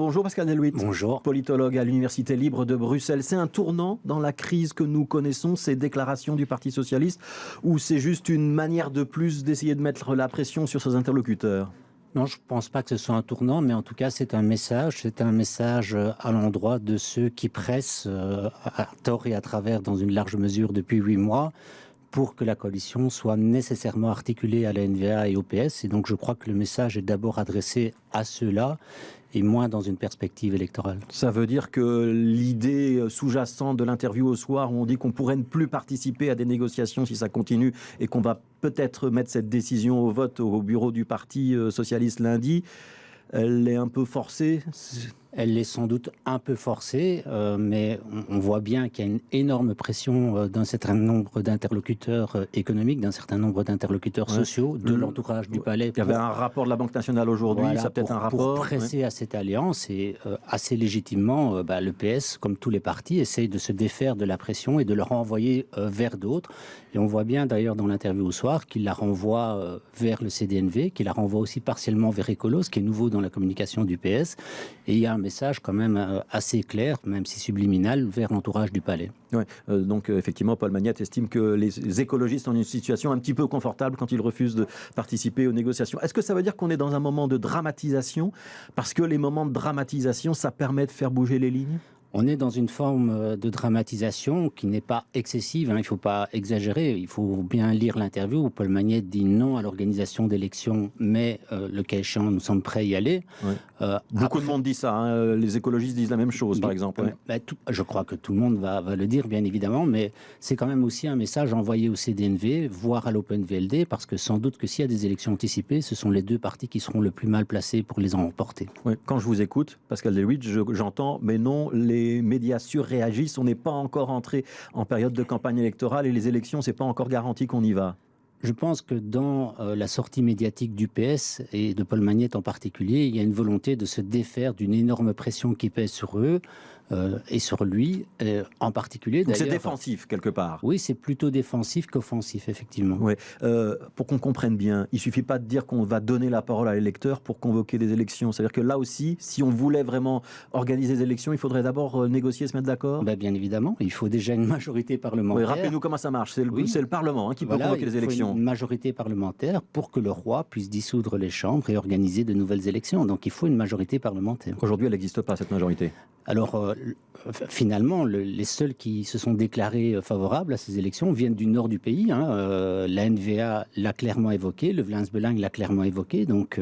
Bonjour Pascal Deluit. Bonjour. Politologue à l'Université libre de Bruxelles. C'est un tournant dans la crise que nous connaissons, ces déclarations du Parti socialiste, ou c'est juste une manière de plus d'essayer de mettre la pression sur ses interlocuteurs ? Non, je ne pense pas que ce soit un tournant, mais en tout cas, c'est un message à l'endroit de ceux qui pressent à tort et à travers, dans une large mesure, depuis 8 mois, pour que la coalition soit nécessairement articulée à la NVA et au PS. Et donc, je crois que le message est d'abord adressé à ceux-là et moins dans une perspective électorale. Ça veut dire que l'idée sous-jacente de l'interview au soir, où on dit qu'on pourrait ne plus participer à des négociations si ça continue et qu'on va peut-être mettre cette décision au vote au bureau du Parti socialiste lundi, elle est un peu forcée ? Elle est sans doute un peu forcée, mais on voit bien qu'il y a une énorme pression d'un certain nombre d'interlocuteurs économiques, d'un certain nombre d'interlocuteurs sociaux, de l'entourage du palais. Il y avait un rapport de la Banque nationale aujourd'hui, voilà, ça peut-être un rapport. Pour presser à cette alliance, et assez légitimement, le PS, comme tous les partis, essaye de se défaire de la pression et de le renvoyer vers d'autres. Et on voit bien d'ailleurs dans l'interview au soir qu'il la renvoie vers le CDNV, qu'il la renvoie aussi partiellement vers Écolo, ce qui est nouveau dans la communication du PS. Et il y a un message quand même assez clair, même si subliminal, vers l'entourage du palais. Ouais, donc effectivement, Paul Magnette estime que les écologistes ont une situation un petit peu confortable quand ils refusent de participer aux négociations. Est-ce que ça veut dire qu'on est dans un moment de dramatisation ? Parce que les moments de dramatisation, ça permet de faire bouger les lignes ? On est dans une forme de dramatisation qui n'est pas excessive, il ne faut pas exagérer, il faut bien lire l'interview où Paul Magnette dit non à l'organisation d'élections, mais le cas échéant, nous sommes prêts à y aller. Ouais. Beaucoup de monde dit ça, les écologistes disent la même chose par exemple. Je crois que tout le monde va le dire bien évidemment, mais c'est quand même aussi un message envoyé au CDNV, voire à l'OpenVLD, parce que sans doute que s'il y a des élections anticipées, ce sont les deux partis qui seront le plus mal placés pour les emporter. Ouais. Quand je vous écoute, Pascal Deluit, j'entends, mais non, les médias surréagissent, on n'est pas encore entré en période de campagne électorale et les élections, c'est pas encore garanti qu'on y va. Je pense que dans la sortie médiatique du PS et de Paul Magnette en particulier, il y a une volonté de se défaire d'une énorme pression qui pèse sur eux et sur lui en particulier. Donc c'est défensif quelque part. Oui, c'est plutôt défensif qu'offensif, effectivement. Ouais. Pour qu'on comprenne bien, il suffit pas de dire qu'on va donner la parole à l'électeur pour convoquer des élections. C'est-à-dire que là aussi, si on voulait vraiment organiser des élections, il faudrait d'abord négocier, se mettre d'accord. Bien évidemment, il faut déjà une majorité parlementaire. Oui, rappelez-nous comment ça marche. C'est le Parlement qui peut convoquer les élections. Une majorité parlementaire pour que le roi puisse dissoudre les chambres et organiser de nouvelles élections. Donc il faut une majorité parlementaire. Aujourd'hui, elle n'existe pas, cette majorité. Alors, finalement, les seuls qui se sont déclarés favorables à ces élections viennent du nord du pays. La NVA l'a clairement évoqué, le Vlaams-Belang l'a clairement évoqué. Donc,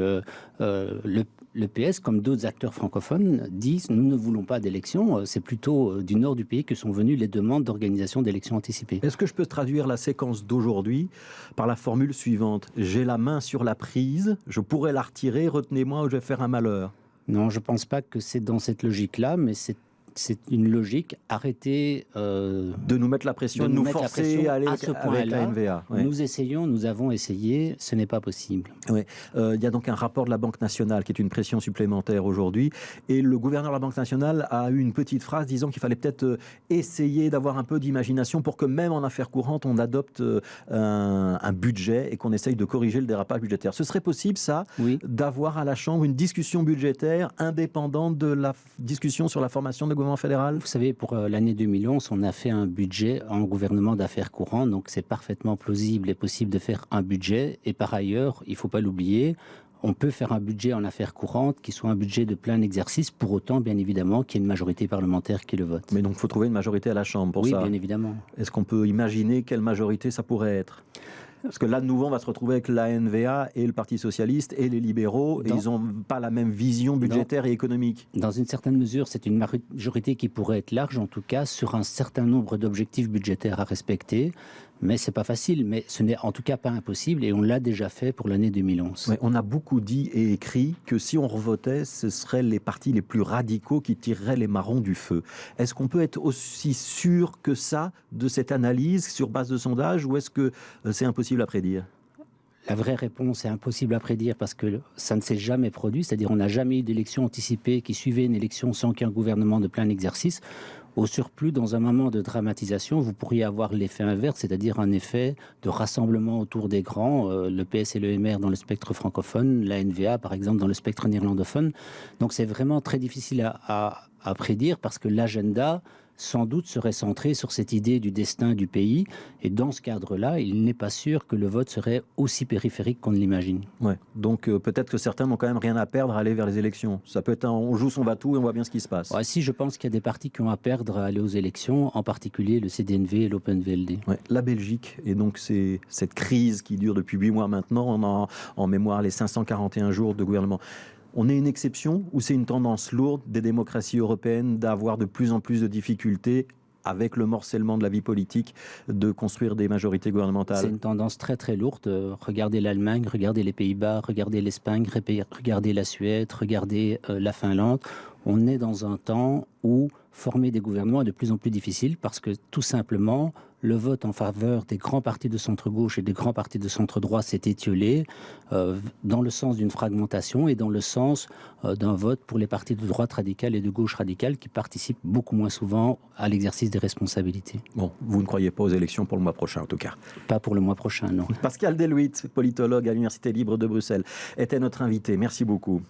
le PS, comme d'autres acteurs francophones, disent « nous ne voulons pas d'élections ». C'est plutôt du nord du pays que sont venues les demandes d'organisation d'élections anticipées. Est-ce que je peux traduire la séquence d'aujourd'hui par la formule suivante ? J'ai la main sur la prise, je pourrais la retirer, retenez-moi ou je vais faire un malheur. Non, je ne pense pas que c'est dans cette logique-là, mais c'est une logique arrêtée de nous mettre la pression, de nous forcer à aller avec la NVA. Ouais. Nous avons essayé, ce n'est pas possible. Ouais. Il y a donc un rapport de la Banque nationale qui est une pression supplémentaire aujourd'hui, et le gouverneur de la Banque nationale a eu une petite phrase disant qu'il fallait peut-être essayer d'avoir un peu d'imagination pour que même en affaires courantes on adopte un budget et qu'on essaye de corriger le dérapage budgétaire. Ce serait possible ça, oui, d'avoir à la Chambre une discussion budgétaire indépendante de la discussion sur la formation de gouvernement fédéral? Vous savez, pour l'année 2011, on a fait un budget en gouvernement d'affaires courantes, donc c'est parfaitement plausible et possible de faire un budget. Et par ailleurs, il ne faut pas l'oublier, on peut faire un budget en affaires courantes qui soit un budget de plein exercice, pour autant, bien évidemment, qu'il y ait une majorité parlementaire qui le vote. Mais donc, il faut trouver une majorité à la Chambre pour ça. Oui, bien évidemment. Est-ce qu'on peut imaginer quelle majorité ça pourrait être ? Parce que là, de nouveau, on va se retrouver avec la NVA et le Parti socialiste et les libéraux, et ils n'ont pas la même vision budgétaire et économique. Dans une certaine mesure, c'est une majorité qui pourrait être large, en tout cas, sur un certain nombre d'objectifs budgétaires à respecter. Mais c'est pas facile, mais ce n'est en tout cas pas impossible, et on l'a déjà fait pour l'année 2011. Ouais, on a beaucoup dit et écrit que si on revotait, ce seraient les partis les plus radicaux qui tireraient les marrons du feu. Est-ce qu'on peut être aussi sûr que ça de cette analyse sur base de sondage, ou est-ce que c'est impossible à prédire ? La vraie réponse est impossible à prédire parce que ça ne s'est jamais produit, c'est-à-dire on n'a jamais eu d'élection anticipée qui suivait une élection sans qu'un gouvernement de plein exercice. Au surplus, dans un moment de dramatisation, vous pourriez avoir l'effet inverse, c'est-à-dire un effet de rassemblement autour des grands, le PS et le MR dans le spectre francophone, la NVA par exemple dans le spectre néerlandophone. Donc c'est vraiment très difficile à prédire parce que l'agenda sans doute serait centré sur cette idée du destin du pays. Et dans ce cadre-là, il n'est pas sûr que le vote serait aussi périphérique qu'on ne l'imagine. Ouais. Donc peut-être que certains n'ont quand même rien à perdre à aller vers les élections. Ça peut être on joue son va-tout et on voit bien ce qui se passe. Ouais, si, je pense qu'il y a des partis qui ont à perdre à aller aux élections, en particulier le CDNV et l'OpenVLD. Ouais. La Belgique, et donc c'est cette crise qui dure depuis 8 mois maintenant, on a en mémoire les 541 jours de gouvernement. On est une exception ou c'est une tendance lourde des démocraties européennes d'avoir de plus en plus de difficultés avec le morcellement de la vie politique de construire des majorités gouvernementales? C'est une tendance très très lourde. Regardez l'Allemagne, regardez les Pays-Bas, regardez l'Espagne, regardez la Suède, regardez la Finlande. On est dans un temps où former des gouvernements est de plus en plus difficile parce que tout simplement le vote en faveur des grands partis de centre-gauche et des grands partis de centre-droit s'est étiolé dans le sens d'une fragmentation et dans le sens d'un vote pour les partis de droite radicale et de gauche radicale qui participent beaucoup moins souvent à l'exercice des responsabilités. Bon, vous ne croyez pas aux élections pour le mois prochain en tout cas? Pas pour le mois prochain, non. Pascal Deluit, politologue à l'Université libre de Bruxelles, était notre invité. Merci beaucoup.